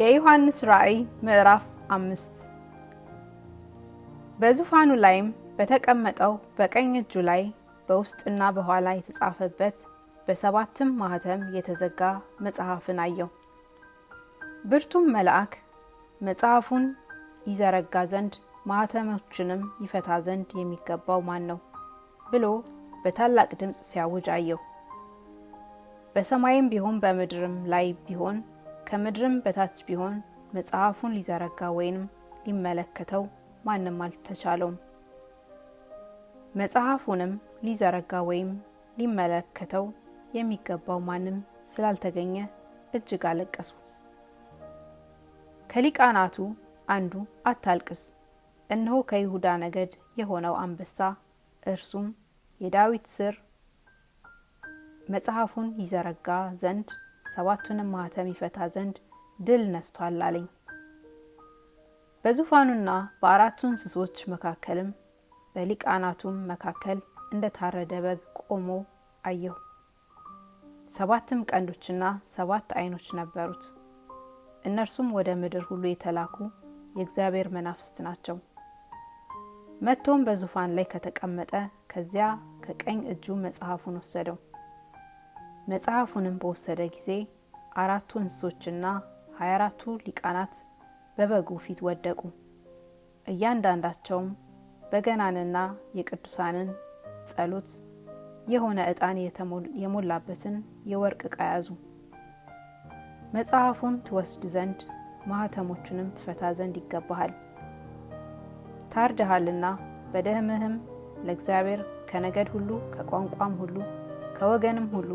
የዮሐንስ ራእይ ምዕራፍ 5 በዙፋኑ ላይም በተቀመጠው በቀኝ እጁ ላይ በውስጥና በኋላ የተጻፈበት በሰባትም ማህተም የተዘጋ መጽሐፍን አየሁ። ብርቱም መልአክ መጽሐፉን ይዘረጋ ዘንድ ማህተሞችንም ይፈታ ዘንድ የሚገባው ማን ነው ብሎ በታላቅ ድምጽ ሲያውጅ አየሁ። በሰማይም ቢሆን በምድርም ላይ ቢሆን ከምድርም በታች ቢሆን መጽሐፉን ሊዘረጋ ወይም ሊመለከተው ማንም አልተቻለውም። መጽሐፉንም ሊዘረጋ ወይም ሊመለከተው የሚገባው ማንም ስላልተገኘ እጅግ አለቀሱ። ከሊቃናቱ አንዱ አታልቅስ፣ እነሆ ከይሁዳ ነገድ የሆነው አንበሳ እርሱም የዳዊት ሥር መጽሐፉን ይዘረጋ ዘንድ ሰባቱንም ማህተም ይፈታ ዘንድ ድል ነስቷል አለኝ። በዙፋኑና በአራቱ እንስሶች መካከልም በሊቃናቱም መካከል እንደታረደ በግ ቆሞ አየሁ። ሰባትም ቀንዶችና 7 ዓይኖች ነበሩት። እነርሱም ወደ ምድር ሁሉ የተላኩ የእግዚአብሔር መናፍስት ናቸው። መጥቶም በዙፋን ላይ ከተቀመጠ ከዚያ ከቀኝ እጁ መጽሐፉን ወሰደው። መጽሐፉንም በወሰደ ጊዜ 4 እንስሶችና 24ቱ ሊቃናት በበጉ ፊት ወደቁ። እያንዳንዳቸውም በገናንና የቅዱሳንን ጸሎት የሆነ ዕጣን የሞላበትን የወርቅ ዕቃ ያዙ። መጽሐፉን ትወስድ ዘንድ ማህተሞቹንም ትፈታ ዘንድ ይገባሃል። ታርደሃልና በደምህም ለእግዚአብሔር ከነገድ ሁሉ ከቋንቋም ሁሉ ከወገንም ሁሉ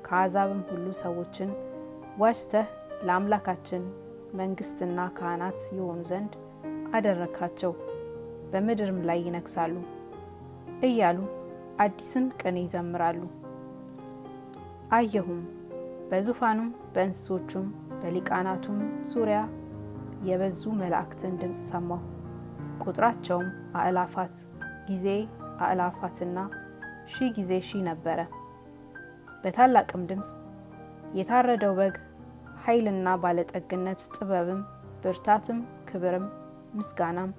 ከአሕዛብም ሁሉ ሰዎችን ዋጅተህ ለአምላካችን መንግስትና ካህናት የሆኑ ዘንድ አደረካቸው፣ በምድርም ላይ ይነግሳሉ እያሉ አዲስን ቅኔ ይዘምራሉ። አየሁም፣ በዙፋኑም በእንስሶቹም በሊቃናቱም ዙሪያ የበዙ መላእክትን ድምፅ ሰማሁ። ቁጥራቸውም አእላፋት ጊዜ አእላፋትና 1000 ጊዜ 1000 ነበረ። በታላቅም ድምፅ የታረደው በግ ኃይልና ባለጠግነት፣ ጥበብም፣ ብርታትም፣ ክብርም፣ ምስጋናም፣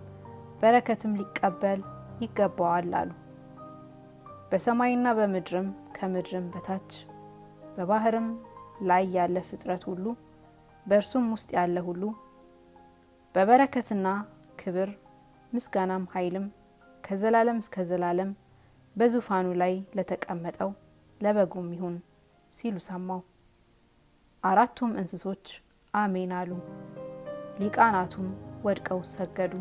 በረከትም ሊቀበል ይገባዋል አሉ። በሰማይና በምድርም ከምድርም በታች በባህርም ላይ ያለ ፍጥረት ሁሉ በእርሱም ውስጥ ያለ ሁሉ በበረከትና ክብር ምስጋናም ኃይልም ከዘላለም እስከ ዘላለም በዙፋኑ ላይ ለተቀመጠው ለበጉም ይሁን ሲሉ ሰማው። 4ቱም እንስሶች አሜን አሉ። ሊቃናቱም ወድቀው ሰገዱ።